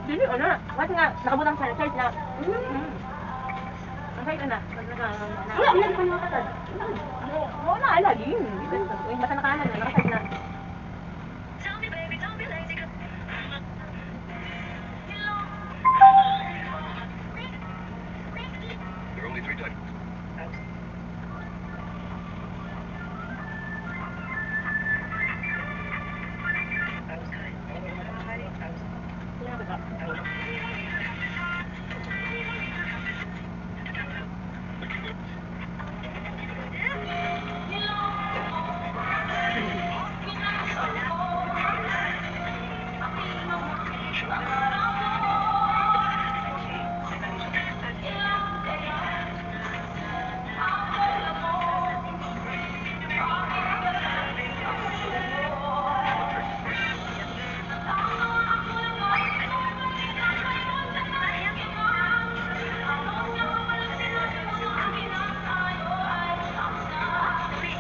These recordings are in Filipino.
Hindi, ano, kasi nga, nakabutang sa church na, ang na. Wala, wala pa naman katad. Wala, lagi. Basta nakahanan na, nakasad na. You're only 3 times.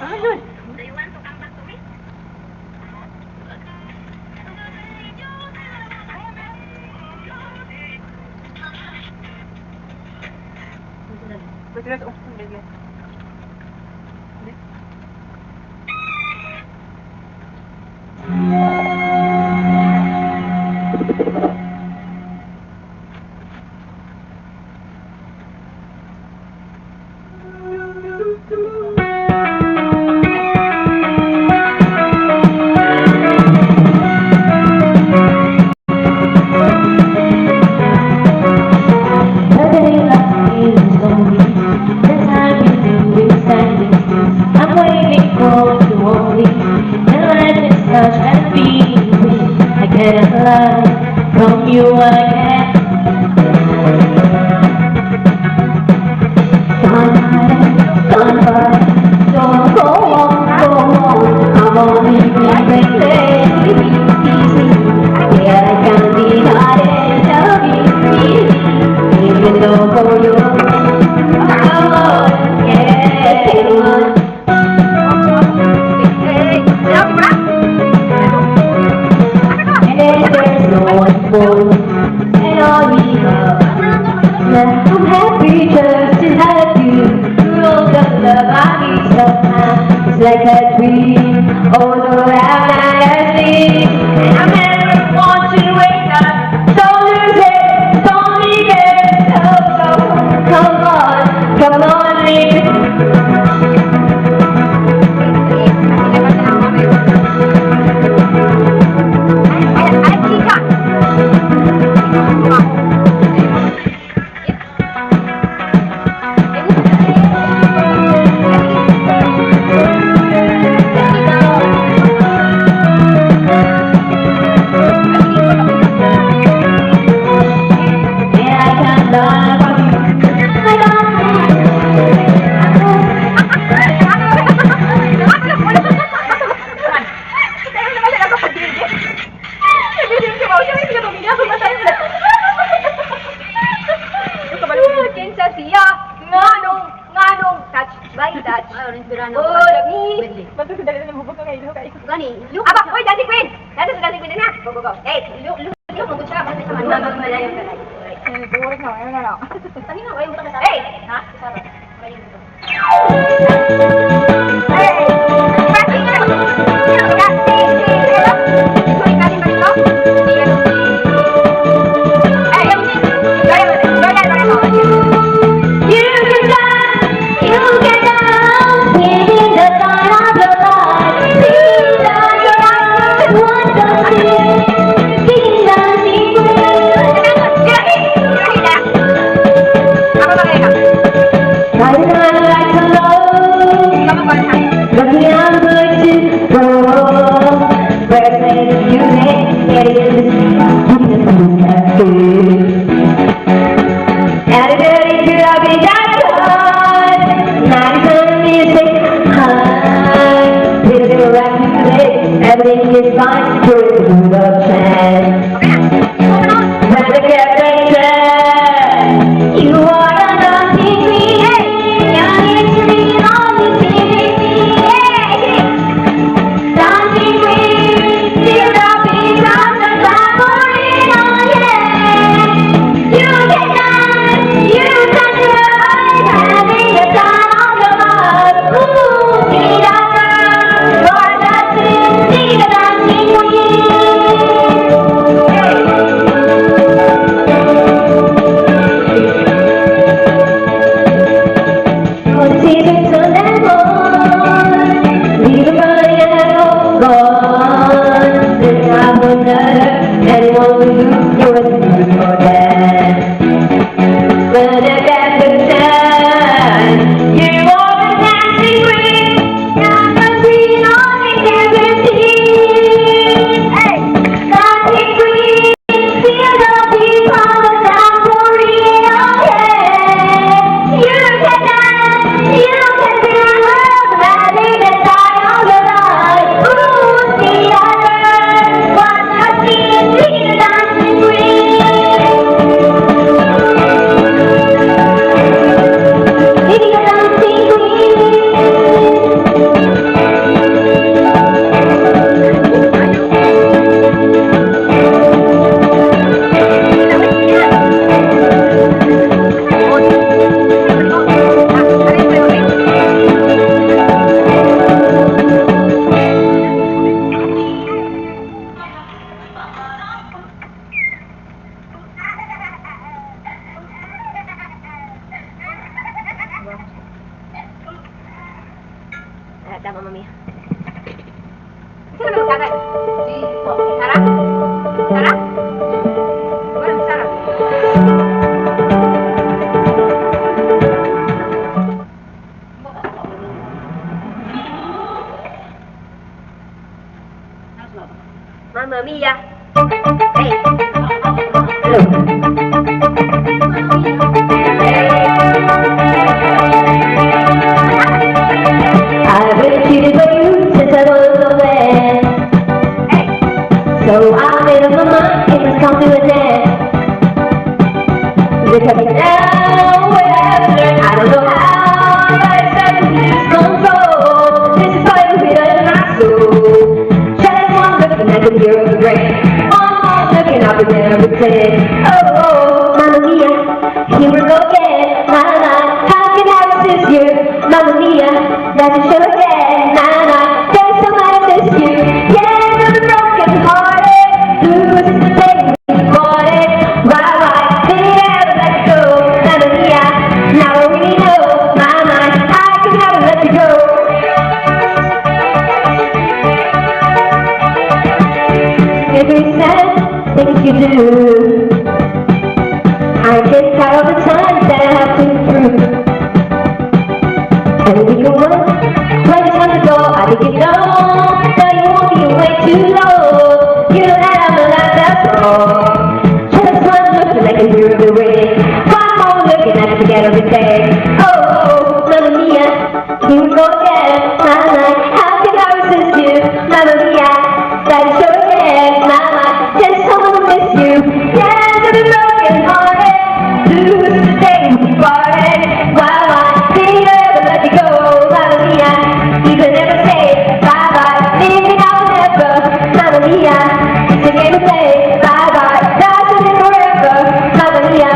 Ah, yun. Pagkilas, oh, hindi. I'm waiting for you only. And life is such a feeling. I cannot lie from you again. Don't go on. I'm only thinking easy. Yeah, I can deny it. Love you, even though for you. And all we have, I'm happy just to have you. Roll the love I need somehow. It's like a dream, although I'm not asleep. And I never want you to wake up. Don't lose it, don't leave it. So, come on, leave it. Kinsa siya? Nganong touch by touch. Ba't sa dali na bubog ka kayo kayo? Aba, oy, Dancing Queen! Dancing Queen na. Go. Hey, look mo siya. Basta sa manang malayo ka lang. Burik na, ayun na lang. Kanina, ay, mo sa. Hey! Ha? Sarap. Malayo dito. lose your dance. When the dance is done, you are the dancing queen, not the queen on the guarantee. Hey, dancing queen, feel the beat on the tambourine, oh yeah. You can dance, you can dance, having the time of your life. Who's the other? What does he see, the dancing queen? Maybe a dancing Tama, mami. Sino naman Sarah? Sarah? Sarah? Wala naman Sarah. Mamma Mia. Hey. I've been cheated by you since I was a man. So I made up my mind, it must come to an end. Because now what I've learned, I don't know how, but I started to lose control. This is quite a bit of my soul. Just one look and I can hear the rain. One more look and I'll be there with it. Oh, oh, Mamma Mia, here we go again. La la, how can I resist you? Mamma Mia, that's a show again. La la, there's so much to miss you. Yeah, I'm broken hearted. Losing the day we bought it. Right, didn't ever let it go. Mamma Mia, now I really know. My mind, I can never let you go. Every sad things you do, I get tired of the times that I have to prove. And we can run, when it's time to go, I think you know that you won't be way too low. You know that I'm alive, that's wrong. Just one look and I can hear the rain. One more look and I can forget everything. Oh, oh, Mamma Mia, here we go again. My mind, how can I resist you? Mamma Mia, that is so again. My mind, just someone to miss you. Yeah, to be broken hearted. Lose the day we parted. Why, did you ever let me go? Mamma Mia, you could never say bye-bye. Maybe I'll never. Mamma Mia, it's a game to play. Bye-bye, that's it forever. Mamma Mia,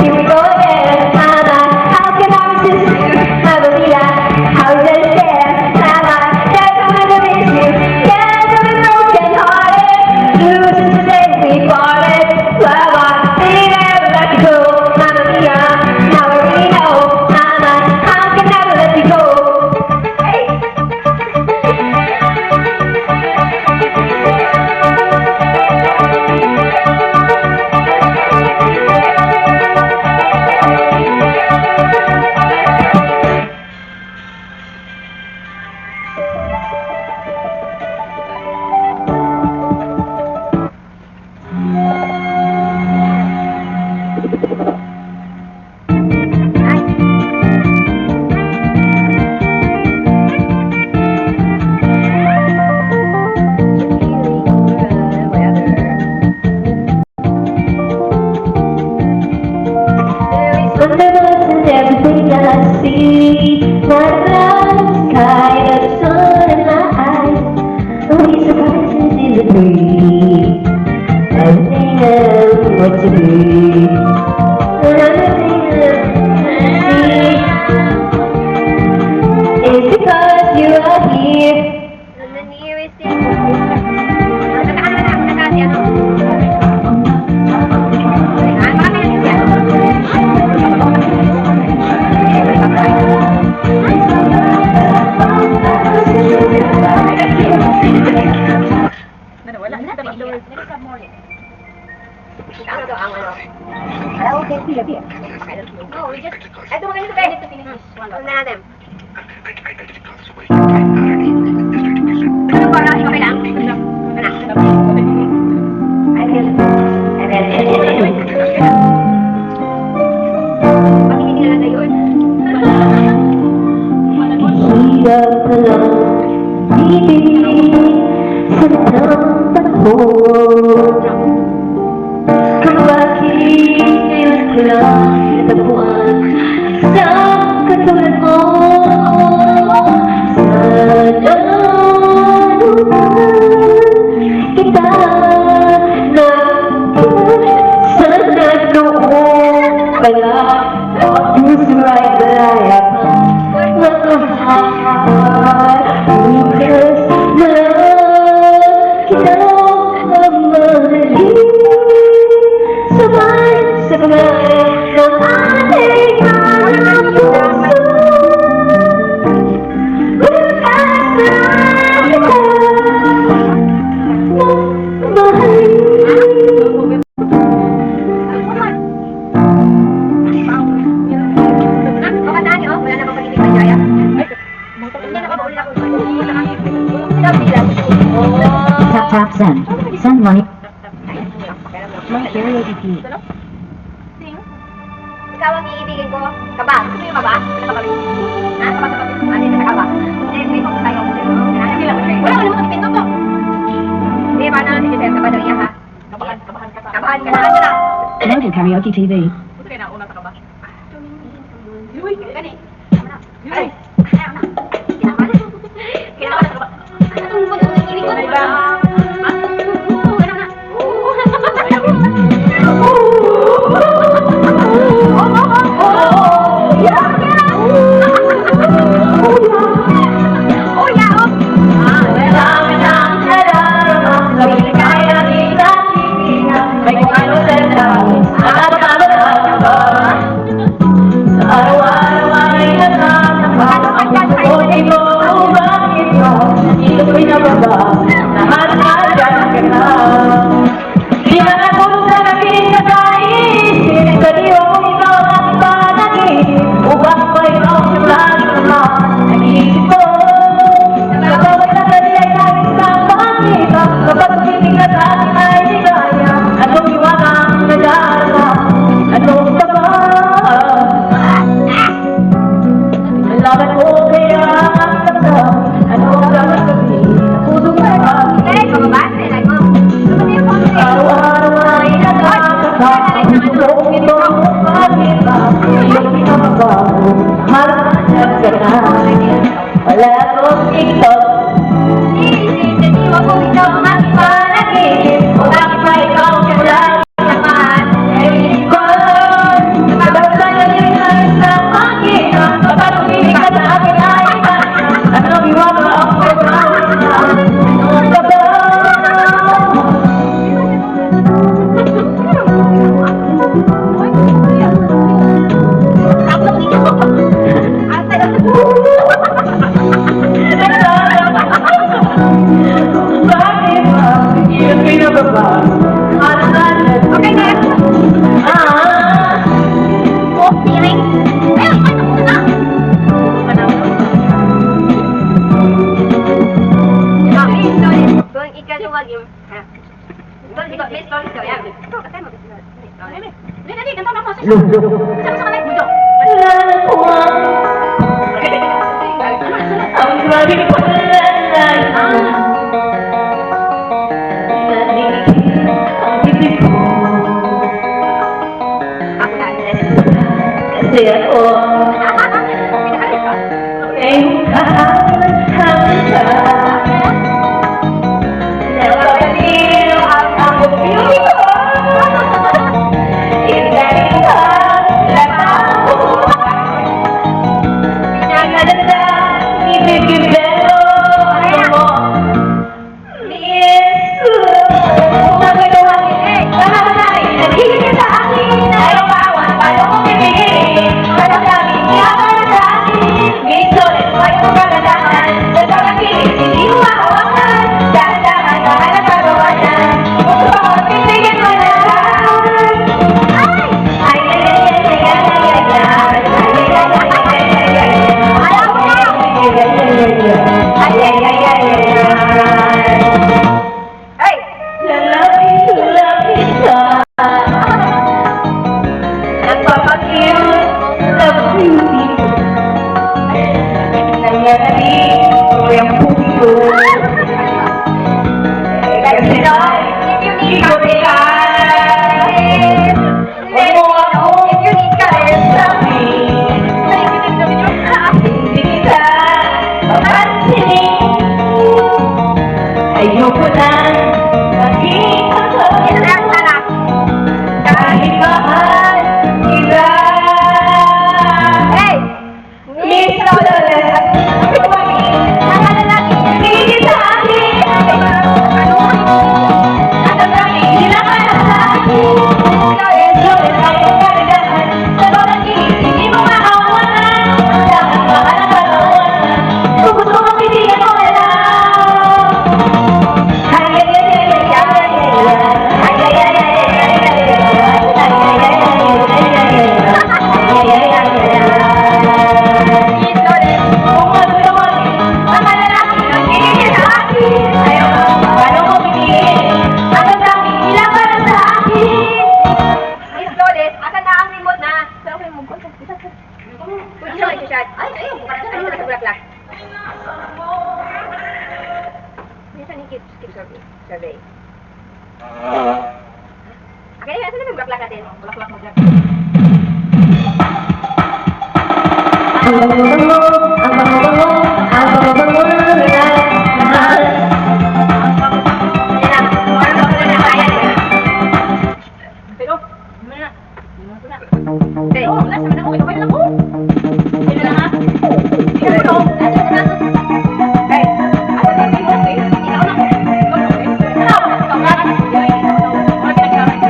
here we go again. Mama, how can I resist you? Mamma Mia, how is it fair? Mama, that's how I miss you. Yeah, to be broken hearted. Losing the day we parted. Bye-bye, did you ever let me go? Mamma Mia, now I really know. Mama, how can I never let you go? Hey. Wonderless in everything I see. My blood, sky, the sun in my eyes. Only surprises in the breeze. Everything I want to be. Everything I see is because you are here. The nearest is... Ano? Wala na, wala. Nasa more. Ang ano to, ang ano. Okay, sige. No, we just... Ay, tumagaling sa pwede to finish. Ano na natin? I didn't cause away. Ano para? Okay lang? Bakit hindi na lang yun? Hirap na lang ibig sa panahon. Kung bakit ngayon ko lang natapuan isang katulad mo. Sana noon pala puso ay malayapan magmahal. Bukas na kita mamahalin, sabay-sabay ng ating mga puso. Bukas na kita mamahalin. Pakatani, oh. Wala na bang pag-ibig kay Jaya? Hindi na kapauli ako. Sabi lang. Tap tap send. Send money. Sing. Ikaw ang iibigin ko. Kaba. Gusto mo yung kaba? Wala ka ba? Ha? Kaba sa pagkakas. Ano yung kaba? Hindi, may pang tayo. Wala ka naman ang pinto to. Hindi, paano natin si Sir? Kaba daw iya, ha? Kabahan ka sa. Kabahan ka na. Ano na? Mobile Karaoke TV. Gusto kayo na una sa kabahan. Uy, gani. Ay. Kinakabahan. Kinakabahan sa kaba. Anong ba't ang iibig ko? Ay, ba? Ano na? May kung ano sa dahil sa araw-araw ay nagkakaroon mo. Bakit mo dito pinababa nahal-halan ka na? Di man ako sa naging nakaisip kaniyo kung ikaw ang panagin upang ba ikaw sa lagi naman nag-iisip ko. Kapag nagkali ay naging sa pangita, kapag piling na sa akin ay ligaya, anong iwanang nag-aalala, anong taba? Nalaman mo kaya ang tanda, anong dapat sabihin, pusong may Eh, pababa. Nilay mo. Ano ba yung phone? araw-araw ay nagkakasama, kung ito ang makita, iyong pinamabago, halangan ka na. Wala akong TikTok, Isip-isip ko ikaw ang aking panaginip. O bakit ba ikaw siya lagi naman? Naiisip ko. kapag sa'yo ay sa makina, kapag umilig ka sa akin ay iba, anong iwaga ang pagkakas na, anong taba? Ako dito. Ang tagal. Bakit ba iyong pinababa? Okay na. Oh, tiring. Ayun, ay, naku na. Okay, sorry. Kung ikatuwag yung... Miss Lolis daw, yan. Ito, katay mo. Hindi, hindi. Ganto na ako. Lulo. Sabi sa kanay. Bujo. Ang maraming paglalay ang ibig ko. Ako na. Kasi ako Pinakalit ka. ay kahalan ka. Napapalino ang akong beauty ko. Inday ka, lamang ko. Pinagdadala, ibig-ibelo, ano mo? Miss ko. Magagawa niya, para namin, nagiging sa akin, ayaw bawan, paano ko pipigilin? Para namin, mahal kita. Hey! Miss Dolores at tingin sa akin. At ang dami, sila para sa akin. Dolores, ayaw ka na dahan. Sa bawat kinis, hindi mo makawalan. Ang dapat mahal ang katawanan. Kung gusto mong pilihan mo na lang. Ay, ay, ay, ay, ay, ay, ay, ay, ay, ay, ay, Miss Lolis, asan na ang remote na? Saan ko yung remote ko? Pwede siya i-shot. Ay, ayun. Ayun na sa bulaklak. Minsan yung keep survey. Okay, asan na yung bulaklak natin? Bulaklak mo dyan. ang bango-bango, ang bango-bango, ang bango-bango na mahal. Yan lang. Ano ba na kaya niya? Pero, ano na? Ano na? Okay. Oh, last naman ako. Ito kayo lang ako. Ito na ha? Ito na ako. Last naman ako. Okay. Asa na yung remote eh? Ikaw na ako. Ikaw na ako. Ikaw na ako.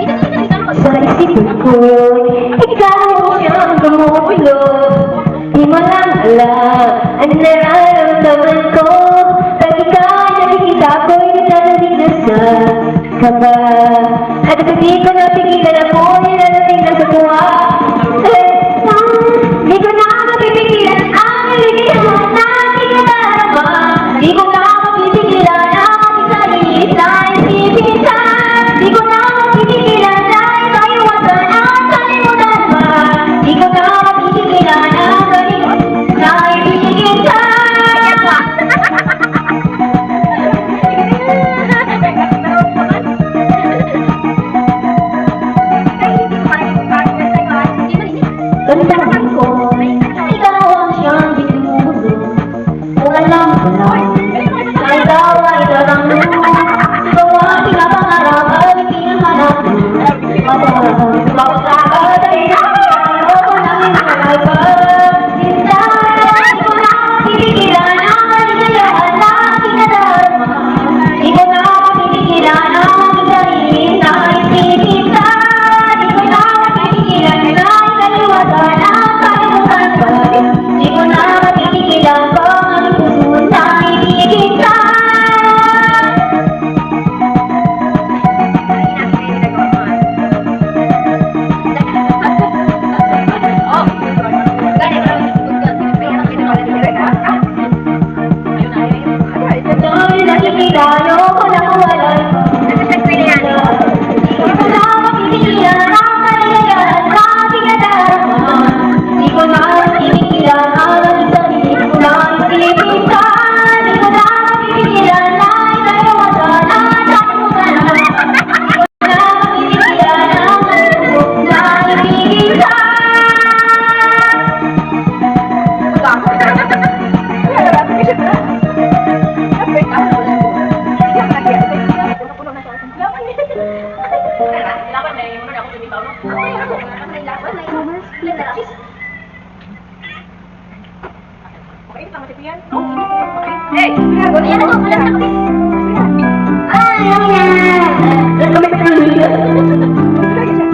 Ikaw na ako. Sa isip ko, ikaw ang gumugulo. Di mo lang alam ang nararamdaman ko. Pag ikaw ay nakikita ko'y nagdadasal ka ba? At hindi ko napigilan ako, nilalating na sa tuwa. Di ko na mapipigilan ang naligihan mo na aking nadarama. Di ko na mapipigilan ang aking sarili na isipin ka. Di ko na mapipigilan na ikaw iwasan ang kalimutan pa. Di ko na mapipigilan ang kalimutan na ibigin ka. Tandaan ko, ikaw ang siyang binubulo. Kung alam ko lang, na ikaw ay daranglo. Ikaw ang pinapangarap at pinahanap mo. Bawat lakad ay nakakalaw ko ng inalay pa. Sinta, di ko na mapipigilan ang kaligayahan na aking nadarama. Di ko na mapipigilan ang aking sarili na isipin ka. Di ko na mapipigilan na ikaliwasan ang kalimutan pa. Di ko na mapipigilan pa ang puso na ibigin ka. Doon nakikita ayoko na kuwalan. Di ko na mapipigilan ang kaligayahan na aking nadarama. Di ko na mapipigilan ang aking sarili na isipin ka. Di ko na mapipigilan na ikaliwasan ang kalimutan pa. Di ko na mapipigilan ang puso na ibigin ka.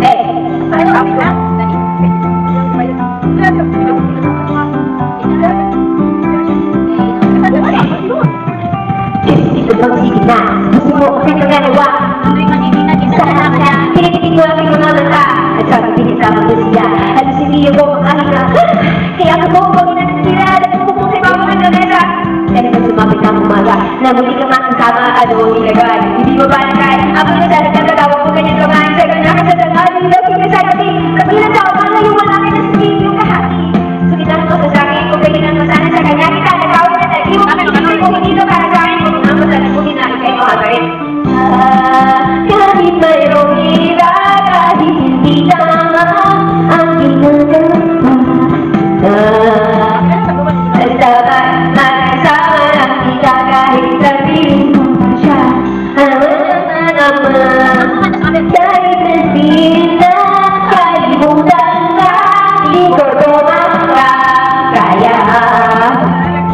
Hey! Yan ako! Ito bang sige na? Gusto mo kasi magagawa? Sana kaya kinikitin ko ang mga mata. At sabi pinisama ko siya. Halos hindi ako makahinga. Kaya ako mo pag inatira at pupusay pa ako ng lamesa. Kaya naman sumapit ang umaga na muli ka makasama ano nilagay. Hindi mo ba nagay Kahit nasin na kalimutan ka, di ko kaya.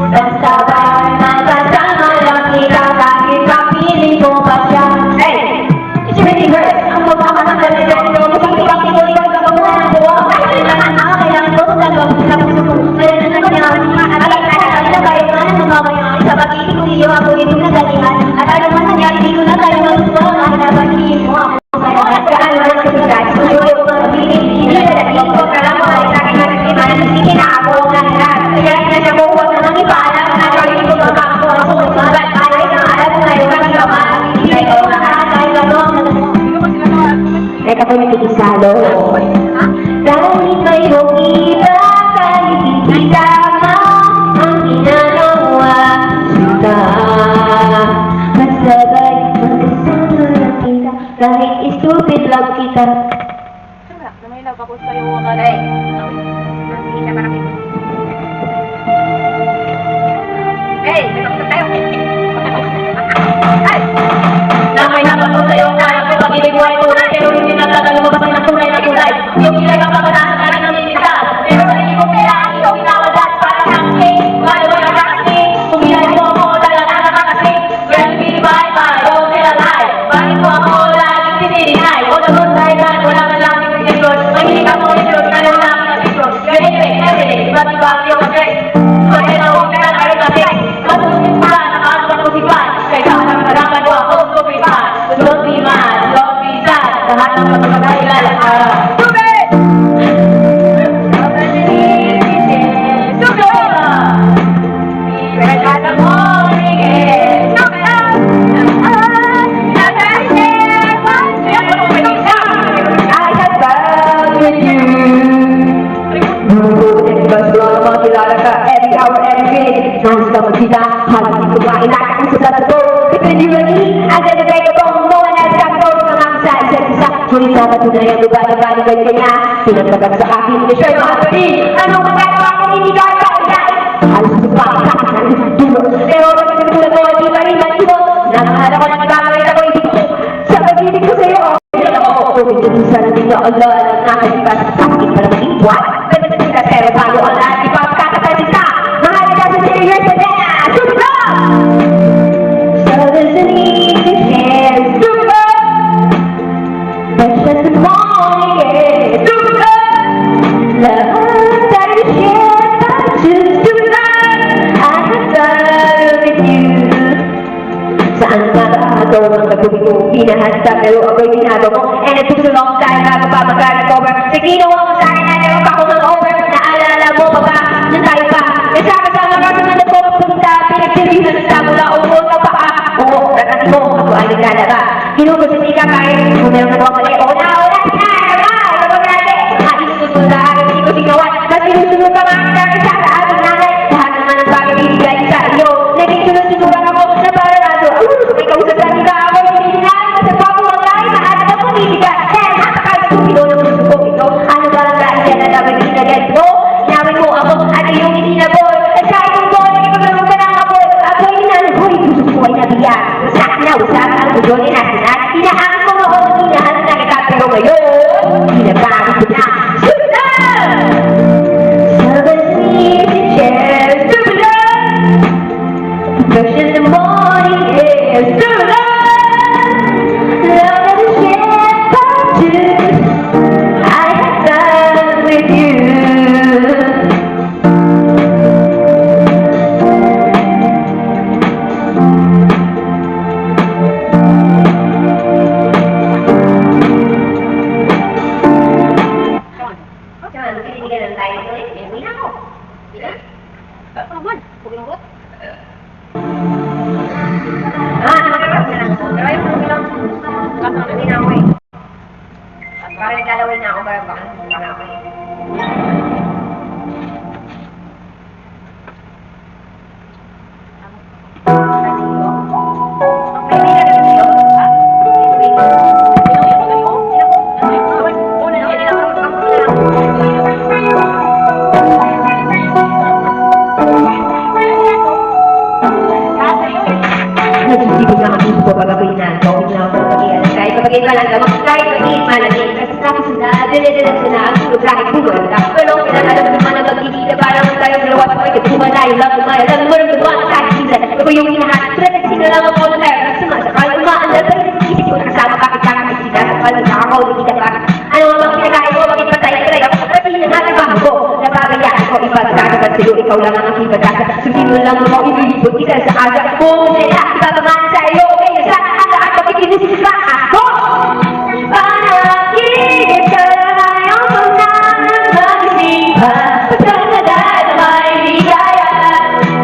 Basta ba'y magkasama lang kita kahit kapiling ko pa siya. Hey! It's really hurt. Ang mukha ng talaga ito. Kasi ibang tinuloy ka muna ng buwan. Kahit naman ako, kailangan ko talagang sa puso ko. Kaya na kanya, alay na kayo nga ng mga mayaman. Sa pag-ibig ko iyo ako ito na galingan. At ano man nangyari, di ko na tayo magustuhan. Kahit na pag-ibig mo ako. Kaan mo ng kasigat. Suyo ko ang piling. Hindi ko karamo ay sa akin na nagsiman. Hindi na ako ang lahat. Kaya na siya buwa na nang ipaalam. Nagawin ko ba ako ang sumusunod. Alay na alam mo ngayon. Kami naman. Hindi ko nakakay ka mo. Teka po nakikisalo. Kahit mayroong iba, kahit hindi tama ang ginagawa, suka. Masabay, magkasama lang kita, kahit stupid lang kita. Sila, na may love ako sa'yo. Akala. Hey! Hindi siya parang ito. Hey! May kapatid tayo. Hey! Nakay naman ko sa'yo na ang pag-ibig mo ay tunay, pero hindi nagtagal lumabas ng tunay na tunay. Yung ilay ang kapatasan ka rin ng limitas, pero sa hindi ko pera ang ikaw inawadas para ng king. Wala mo nakakasing, kung ilay mo ako talaga nakakasing. Well, be bye-bye, don't feel alive. Bakit mo ako laging tinitinay? O the good side lang, wala man lang yung pictures. Mahilig ako ng pictures, kaya wala ako ng pictures. You're anyway, everyday, iba't iba ang iyong address. So, hello, pera na rin natin. Matulungin pa, nakakasama ko si Juan. Kaya nakakalakan mo ako, sumipan. Don't be mad, don't be sad. Lahat ng pagkakay lalakara. Tubig! Nais ka magkita, halos dito mailakang sa tato. Dependurally, as in the break of home, no one has come close ng ang sa isa't isa. Ngunit napatunay ang lugar-lugar-lugar kanya. Pinagtagat sa akin, ni Sir Mahapari. Anong magagawa kung hindi ka kailan? Halos dito pa ang sakit ng isang dulo. Pero kapag nagtulad mo, di pa rin matibok. Nakahala ko ng ibang ako ibig ko. Sa pag-ibig ko sa'yo, hindi ako kung minsan na ninyo Allah ang nakalipas sa akin para maging buwan. Pwede na sila, pero bago ang lahat, di pa ang kakasalita. Mahalaga sa serious na dena. Sumunod! So there's an easy chance. Sumunod! That's just the morning, yeah. Sumunod! Love that is shared by just sumunod. I have done with you. Saan nga ba ito ang katubi ko? Hinahanda pero ako'y binado mo. And it took so long time bago pa mag-recover. Sa ginawa mo sa akin na meron pa akong over. Naalala mo pa ba? Na tayo pa. Kasama-sama ka sa mga nagpupunta. Pinagsibihan sa mula umo na paa. Oo, ratati mo. Ako ay naglalaba. Hinugos hindi ka kahit kung meron na mali. O na, alright! Kapag natin, maisunod sa akin, hindi ko sinawan. Mas sinusunod pa mga kami sa ating nanay. Lahat naman ang bagay bibigay sa iyo. Naging sunod-sunuran ako na para nato. May kausap sa nila ako, hindi sinabi sa papuwalay na ating ang politika. Dahil napakagatupido ng gusto ko ito. Ano ba ang dahil yan na dapat ginagad mo? Inawin mo ako at iyong itinabol. At kahit kung doon, nagkakaroon ka ng kapol. Ako'y inanhoy, gusto ko ay nabiyak. Sa akin na usap ang gusto ni natinat. Inaangat mo ako, inaangat na kita. Pero ngayon, ginagamit ko na. Sumunod! Seven easy chairs. Sumunod! Fresh in the morning air. Sumunod! Love is shared by two. I have done with you. Jangan, pinigyan ng tayo ulit. May na ako. Sige. Naman, pagulungot. Nagkakas na lang ako. Pero ayaw mo lang. Hindi na ako eh. Baka naglalawin na ako. Baka na ako eh. May hindi ka na sa'yo? Ha? Nagsisipin na ang gusto ko pag ako'y nanto. Bigla ako pag-ialay. Di ba lang gamang kahit maliit malamig. Kasi tapos na, dinidiretso na ang tulog kahit bumanda. Pero pinakalam naman na magkikita parang tayo dalawa sa mga katuwa tayo lang kumaya. Alam mo rin gawa ng kahit sila. Ako yung hinahanap. Pero lang ako na tayo. Sumasakal, umaandar. Pero isip ko nakasama bakit kakakit sila. Sa palang nakakaw na kita bakit. Ano nga bang kinakain mo? Bakit patay ka tayo? Pati na natin ba ako? Napapayaan ko iba sa kagad sa'yo. Ikaw lang ang aking pagkasa. Sundin mo lang ako ililipot kita sa aga. Kung sila, ipapaman sa iyo. Kaya sa aga at pakikinisip ka ako. Panaginip ka ayaw ko na mag-isipan. Pagkakadaan na may ligaya.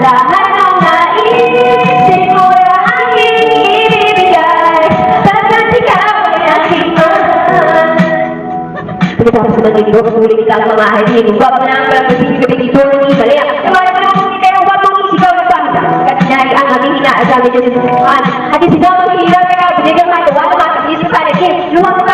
Lahat ng naisip ko na aking ibibigay. Pagkat ikaw ay aking mahal. Pagkatapos naman dito, sulit ikaw ang mamahalin. Ang guwapo na ang pagkasing gabi dito ng ibalaya. Naman ang mga kumite ang guwapong isigaw ng bangsa. Katinari ang aming inaasabi niya sa susukan. At isinamang hirap kaya binigyan kayo. Wala matang isip panakin. Luwag ka